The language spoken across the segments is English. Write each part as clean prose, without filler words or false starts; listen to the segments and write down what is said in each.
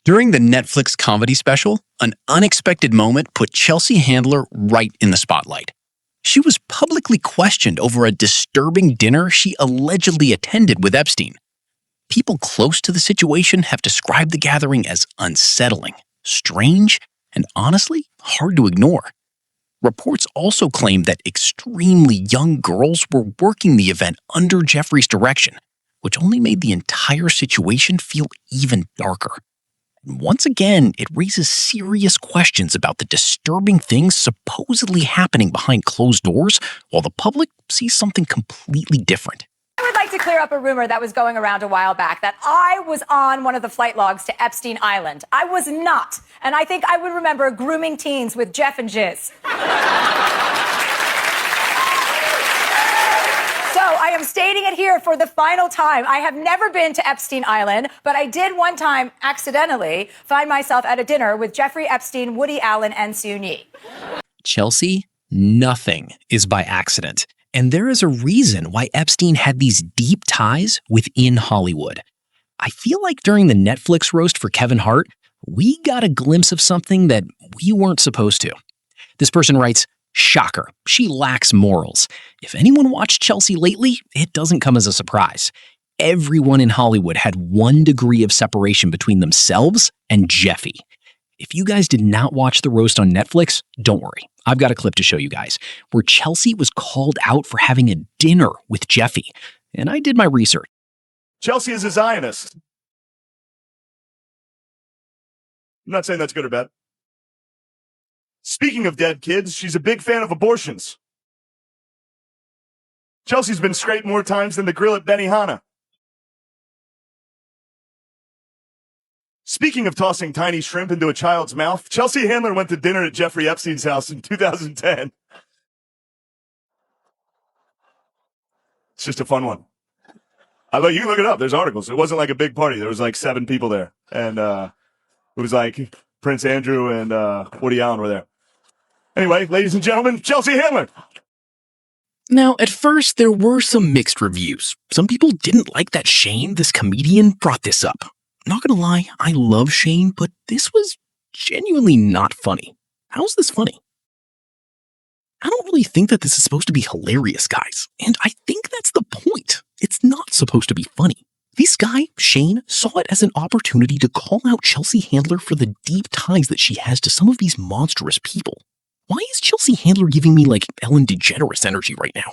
During the Netflix comedy special, an unexpected moment put Chelsea Handler right in the spotlight. She was publicly questioned over a disturbing dinner she allegedly attended with Epstein. People close to the situation have described the gathering as unsettling, strange, and honestly, hard to ignore. Reports also claim that extremely young girls were working the event under Jeffrey's direction, which only made the entire situation feel even darker. And once again, it raises serious questions about the disturbing things supposedly happening behind closed doors, while the public sees something completely different. I would like to clear up a rumor that was going around a while back that I was on one of the flight logs to Epstein Island. I was not. And I think I would remember grooming teens with Jeff and Jizz. So I am stating it here for the final time. I have never been to Epstein Island, but I did one time accidentally find myself at a dinner with Jeffrey Epstein, Woody Allen, and Soon-Yi. Chelsea, nothing is by accident. And there is a reason why Epstein had these deep ties within Hollywood. I feel like during the Netflix roast for Kevin Hart, we got a glimpse of something that we weren't supposed to. This person writes, "Shocker, she lacks morals. If anyone watched Chelsea lately, it doesn't come as a surprise. Everyone in Hollywood had one degree of separation between themselves and Jeffy. If you guys did not watch the roast on Netflix, don't worry. I've got a clip to show you guys where Chelsea was called out for having a dinner with Jeffy. And I did my research. Chelsea is a Zionist. I'm not saying that's good or bad. Speaking of dead kids, she's a big fan of abortions. Chelsea's been scraped more times than the grill at Benihana. Speaking of tossing tiny shrimp into a child's mouth, Chelsea Handler went to dinner at Jeffrey Epstein's house in 2010. It's just a fun one. You can look it up. There's articles. It wasn't like a big party. There was like 7 people there. And it was like Prince Andrew and Woody Allen were there. Anyway, ladies and gentlemen, Chelsea Handler. Now, at first, there were some mixed reviews. Some people didn't like that Shane, this comedian, brought this up. Not gonna lie, I love Shane, but this was genuinely not funny. How's this funny? I don't really think that this is supposed to be hilarious, guys. And I think that's the point. It's not supposed to be funny. This guy, Shane, saw it as an opportunity to call out Chelsea Handler for the deep ties that she has to some of these monstrous people. Why is Chelsea Handler giving me like Ellen DeGeneres energy right now?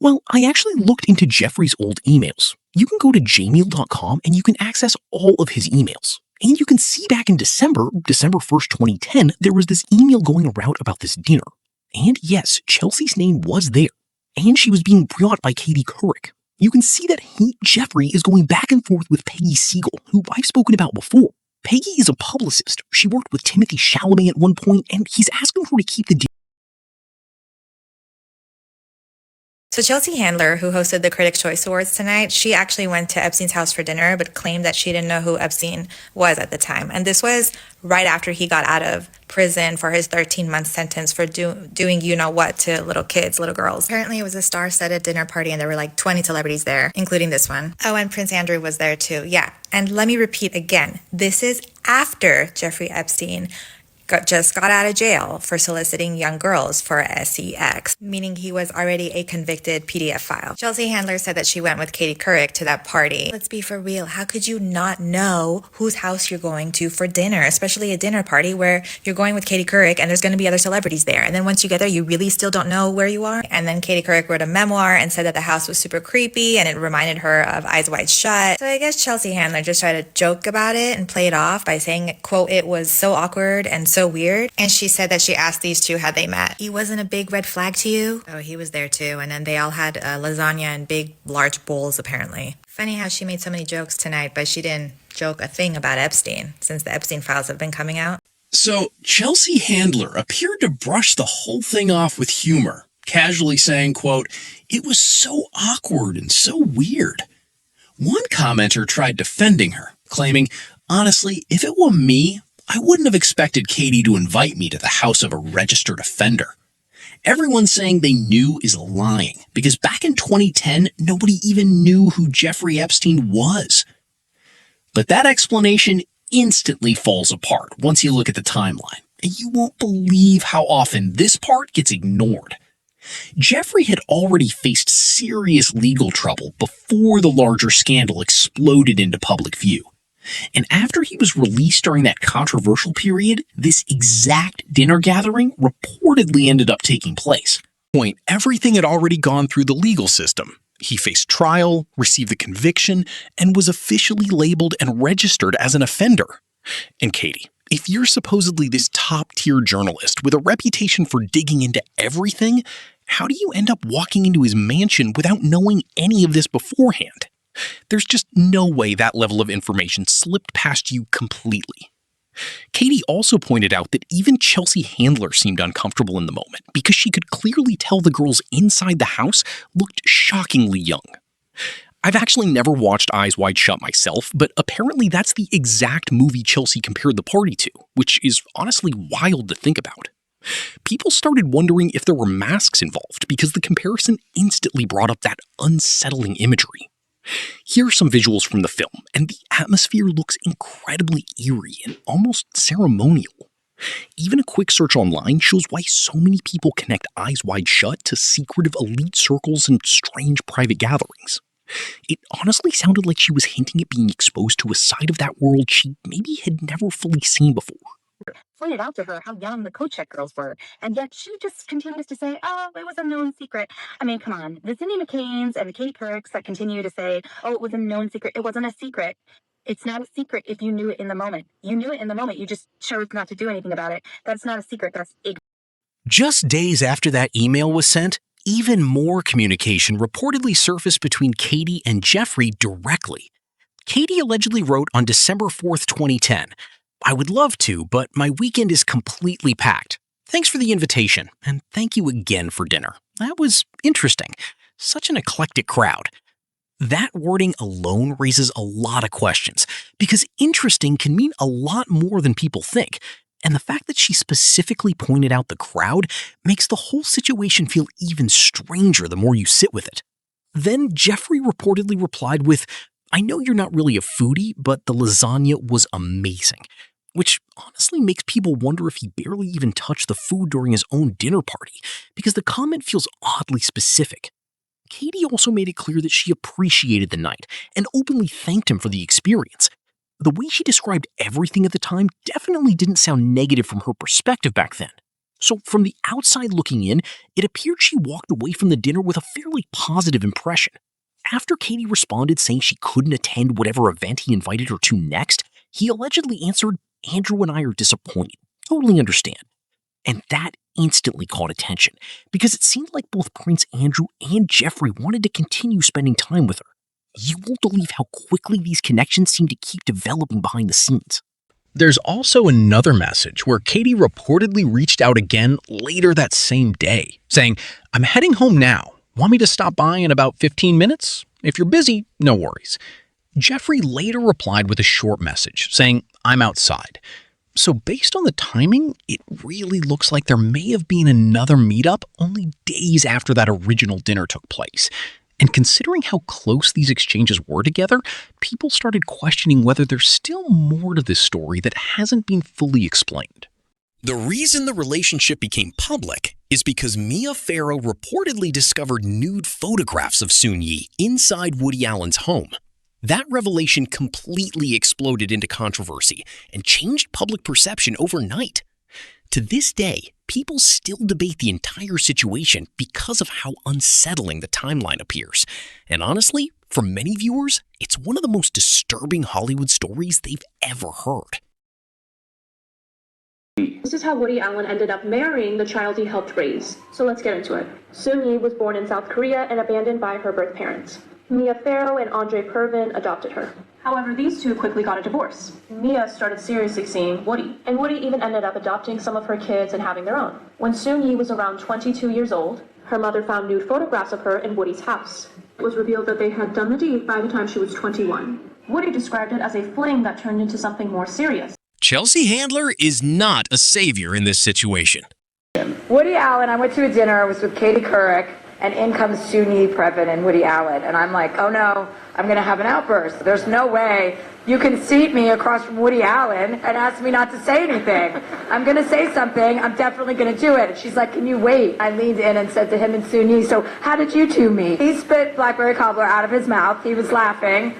Well, I actually looked into Jeffrey's old emails. You can go to jmeal.com and you can access all of his emails. And you can see back in December 1st, 2010, there was this email going around about this dinner. And yes, Chelsea's name was there. And she was being brought by Katie Couric. You can see that Jeffrey is going back and forth with Peggy Siegel, who I've spoken about before. Peggy is a publicist. She worked with Timothy Chalamet at one point, and he's asking her to keep the deal. So Chelsea Handler, who hosted the Critics' Choice Awards tonight, she actually went to Epstein's house for dinner, but claimed that she didn't know who Epstein was at the time. And this was right after he got out of prison for his 13-month sentence for doing you-know-what to little kids, little girls. Apparently, it was a star-studded dinner party, and there were like 20 celebrities there, including this one. Oh, and Prince Andrew was there too. Yeah. And let me repeat again, this is after Jeffrey Epstein just got out of jail for soliciting young girls for sex, meaning he was already a convicted PDF Chelsea Handler said that she went with Katie Couric to that party. Let's be for real. How could you not know whose house you're going to for dinner, especially a dinner party where you're going with Katie Couric and there's going to be other celebrities there? And then once you get there, you really still don't know where you are? And then Katie Couric wrote a memoir and said that the house was super creepy and it reminded her of Eyes Wide Shut. So I guess Chelsea Handler just tried to joke about it and play it off by saying, quote, it was so awkward and so weird. And she said that she asked these two how they met. He wasn't a big red flag to you? Oh, he was there too. And then they all had lasagna in big, large bowls, apparently. Funny how she made so many jokes tonight, but she didn't joke a thing about Epstein, since the Epstein files have been coming out. So Chelsea Handler appeared to brush the whole thing off with humor, casually saying, quote, it was so awkward and so weird. One commenter tried defending her, claiming, honestly, if it were me, I wouldn't have expected Katie to invite me to the house of a registered offender. Everyone saying they knew is lying, because back in 2010, nobody even knew who Jeffrey Epstein was. But that explanation instantly falls apart once you look at the timeline, and you won't believe how often this part gets ignored. Jeffrey had already faced serious legal trouble before the larger scandal exploded into public view. And after he was released during that controversial period, this exact dinner gathering reportedly ended up taking place. Everything had already gone through the legal system. He faced trial, received the conviction, and was officially labeled and registered as an offender. And Katie, if you're supposedly this top-tier journalist with a reputation for digging into everything, how do you end up walking into his mansion without knowing any of this beforehand? There's just no way that level of information slipped past you completely. Katie also pointed out that even Chelsea Handler seemed uncomfortable in the moment because she could clearly tell the girls inside the house looked shockingly young. I've actually never watched Eyes Wide Shut myself, but apparently that's the exact movie Chelsea compared the party to, which is honestly wild to think about. People started wondering if there were masks involved because the comparison instantly brought up that unsettling imagery. Here are some visuals from the film, and the atmosphere looks incredibly eerie and almost ceremonial. Even a quick search online shows why so many people connect Eyes Wide Shut to secretive elite circles and strange private gatherings. It honestly sounded like she was hinting at being exposed to a side of that world she maybe had never fully seen before. Pointed out to her how young the co-check girls were, and yet she just continues to say, oh, it was a known secret. I mean, come on, the Cindy McCains and the Katie Courics that continue to say, oh, it was a known secret. It wasn't a secret. It's not a secret if you knew it in the moment. You knew it in the moment. You just chose not to do anything about it. That's not a secret. That's ignorant. Just days after that email was sent, even more communication reportedly surfaced between Katie and Jeffrey directly. Katie allegedly wrote on December 4th, 2010, I would love to, but my weekend is completely packed. Thanks for the invitation, and thank you again for dinner. That was interesting. Such an eclectic crowd. That wording alone raises a lot of questions, because interesting can mean a lot more than people think, and the fact that she specifically pointed out the crowd makes the whole situation feel even stranger the more you sit with it. Then Jeffrey reportedly replied with, I know you're not really a foodie, but the lasagna was amazing. Which honestly makes people wonder if he barely even touched the food during his own dinner party, because the comment feels oddly specific. Katie also made it clear that she appreciated the night and openly thanked him for the experience. The way she described everything at the time definitely didn't sound negative from her perspective back then. So from the outside looking in, it appeared she walked away from the dinner with a fairly positive impression. After Katie responded saying she couldn't attend whatever event he invited her to next, he allegedly answered, Andrew and I are disappointed. Totally understand. And that instantly caught attention because it seemed like both Prince Andrew and Jeffrey wanted to continue spending time with her. You won't believe how quickly these connections seem to keep developing behind the scenes. There's also another message where Katie reportedly reached out again later that same day, saying, I'm heading home now. Want me to stop by in about 15 minutes? If you're busy, no worries. Jeffrey later replied with a short message saying, I'm outside. So based on the timing, it really looks like there may have been another meetup only days after that original dinner took place. And considering how close these exchanges were together, people started questioning whether there's still more to this story that hasn't been fully explained. The reason the relationship became public is because Mia Farrow reportedly discovered nude photographs of Soon-Yi inside Woody Allen's home. That revelation completely exploded into controversy and changed public perception overnight. To this day, people still debate the entire situation because of how unsettling the timeline appears. And honestly, for many viewers, it's one of the most disturbing Hollywood stories they've ever heard. This is how Woody Allen ended up marrying the child he helped raise. So let's get into it. Soon-Yi was born in South Korea and abandoned by her birth parents. Mia Farrow and Andre Pervin adopted her. However, these two quickly got a divorce. Mia started seriously seeing Woody, and Woody even ended up adopting some of her kids and having their own. When Soon-Yi was around 22 years old, her mother found nude photographs of her in Woody's house. It was revealed that they had done the deed by the time she was 21. Woody described it as a fling that turned into something more serious. Chelsea Handler is not a savior in this situation. Woody Allen, I went to a dinner, I was with Katie Couric, and in comes Suni, Previn, and Woody Allen. And I'm like, oh no, I'm going to have an outburst. There's no way you can seat me across from Woody Allen and ask me not to say anything. I'm going to say something. I'm definitely going to do it. And she's like, can you wait? I leaned in and said to him and Suni, so how did you two meet? He spit blackberry cobbler out of his mouth. He was laughing.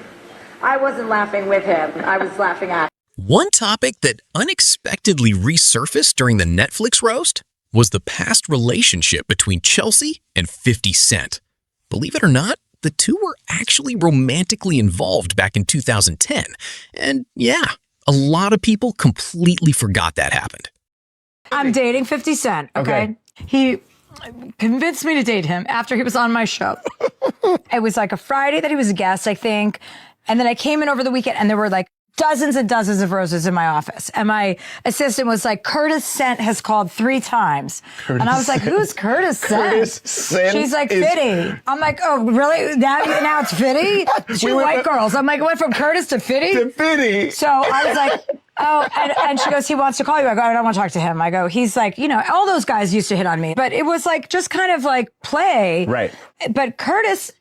I wasn't laughing with him. I was laughing at him. One topic that unexpectedly resurfaced during the Netflix roast was the past relationship between Chelsea and 50 Cent. Believe it or not, the two were actually romantically involved back in 2010. And yeah, a lot of people completely forgot that happened. I'm dating 50 Cent, okay? He convinced me to date him after he was on my show. It was like a Friday that he was a guest, I think. And then I came in over the weekend and there were like dozens and dozens of roses in my office. And my assistant was like, Curtis Cent has called 3 times. And I was like, who's Curtis Cent? Curtis Cent. She's like, Fitty. I'm like, oh, really? Now it's Fitty? 2 white girls. I'm like, it went from Curtis to Fitty? To Fitty. So I was like, oh, and she goes, he wants to call you. I go, I don't want to talk to him. I go, he's like, you know, all those guys used to hit on me. But it was like, just kind of like play. Right. But Curtis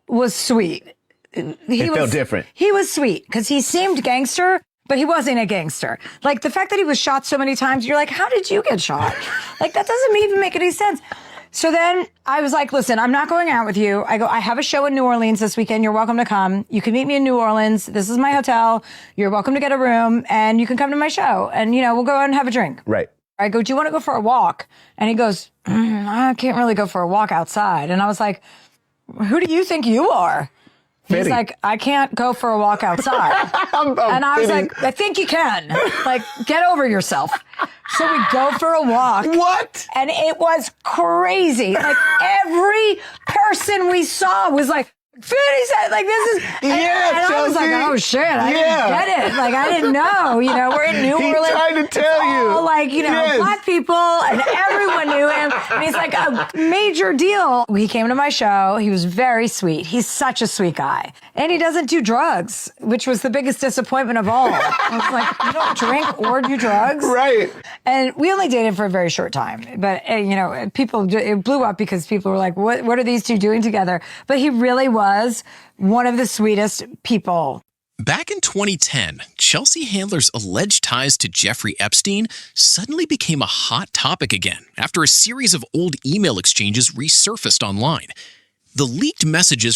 was sweet. He felt different. He was sweet because he seemed gangster, but he wasn't a gangster. Like the fact that he was shot so many times, you're like, how did you get shot? Like that doesn't even make any sense. So then I was like, listen, I'm not going out with you. I go, I have a show in New Orleans this weekend. You're welcome to come. You can meet me in New Orleans. This is my hotel. You're welcome to get a room and you can come to my show and, you know, we'll go out and have a drink. Right. I go, do you want to go for a walk? And he goes, I can't really go for a walk outside. And I was like, who do you think you are? He's Fitty. like, I can't go for a walk outside. And I was like, I think you can. Like, get over yourself. So we go for a walk. What? And it was crazy. Like, every person we saw was like, 50 Cent, like this is, and I was like, oh shit, I didn't get it. Like, I didn't know, you know, we're in New Orleans. He tried to tell you. All like, you know, black people and everyone knew him. And he's like a major deal. He came to my show. He was very sweet. He's such a sweet guy. And he doesn't do drugs, which was the biggest disappointment of all. I was like, you don't drink or do drugs? Right. And we only dated for a very short time. But, you know, it blew up because people were like, what are these two doing together? But he really was one of the sweetest people. Back in 2010, Chelsea Handler's alleged ties to Jeffrey Epstein suddenly became a hot topic again after a series of old email exchanges resurfaced online. The leaked messages